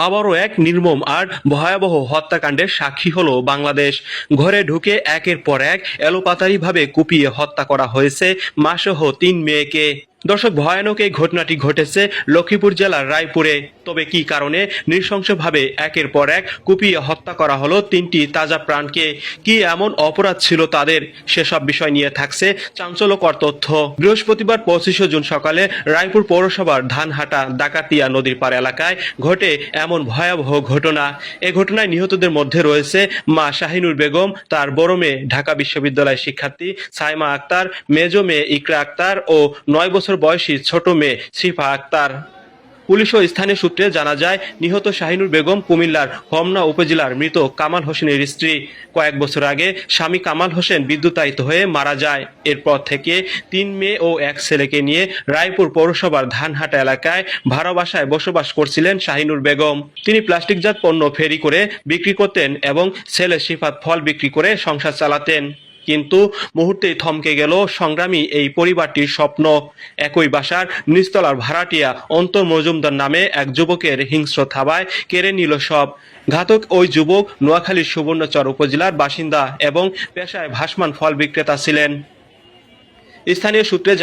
আবারও এক নির্মম আর ভয়াবহ হত্যাকাণ্ডের সাক্ষী হলো বাংলাদেশ। ঘরে ঢুকে একের পর এক এলোপাতাড়িভাবে কুপিয়ে হত্যা করা হয়েছে মাসহ ৩ মেয়েকে। দর্শক, ভয়ানক এই ঘটনাটি ঘটেছে লক্ষ্মীপুর জেলার রায়পুরে। তবে কি কারণে নৃশংসভাবে একের পর এক কুপিয়ে হত্যা করা হলো ৩টি তাজা প্রাণকে, কি এমন অপরাধ ছিল তাদের, সেসব বিষয় নিয়ে থাকছে চাঞ্চল্যকর তথ্য। বৃহস্পতিবার ২৫শে জুন সকালে রায়পুর পৌরসভার ধানহাটা ডাকাতিয়া নদীর পাড় এলাকায় ঘটে এমন ভয়াবহ ঘটনা। এ ঘটনায় নিহতদের মধ্যে রয়েছে মা শাহিনুর বেগম, তার বড় মেয়ে ঢাকা বিশ্ববিদ্যালয়ের শিক্ষার্থী সাইমা আক্তার, মেজ মেয়ে ইকরা আক্তার ও ৯ বছর বয়সী ছোট মেয়ে শিফা আক্তার। পুলিশ ও স্থানীয় সূত্রে জানা যায়, নিহত শাহিনুর বেগম কুমিল্লার হোমনা উপজেলার মৃত কামাল হোসেনের স্ত্রী। কয়েক বছর আগে স্বামী কামাল হোসেন বিদ্যুতায়িত হয়ে মারা যায়। এরপর থেকে ৩ মেয়ে ও এক ছেলেকে নিয়ে রায়পুর পৌরসভার ধানহাটা এলাকায় ভাড়া বাসায় বসবাস করছিলেন শাহিনুর বেগম। তিনি প্লাস্টিকজাত পণ্য ফেরি করে বিক্রি করতেন এবং ছেলে শিফাত ফল বিক্রি করে সংসার চালাতেন। কিন্তু মুহূর্তেই থমকে গেল সংগ্রামী এই পরিবারটির স্বপ্ন। একই বাসার নিচতলার ভাড়াটিয়া অন্তর মজুমদার নামে এক যুবকের হিংস্র থাবায় কেড়ে নিল সব। ঘাতক ওই যুবক নোয়াখালীর সুবর্ণচর উপজেলার বাসিন্দা এবং পেশায় ভাসমান ফল বিক্রেতা ছিলেন। স্থানীয় সূত্রে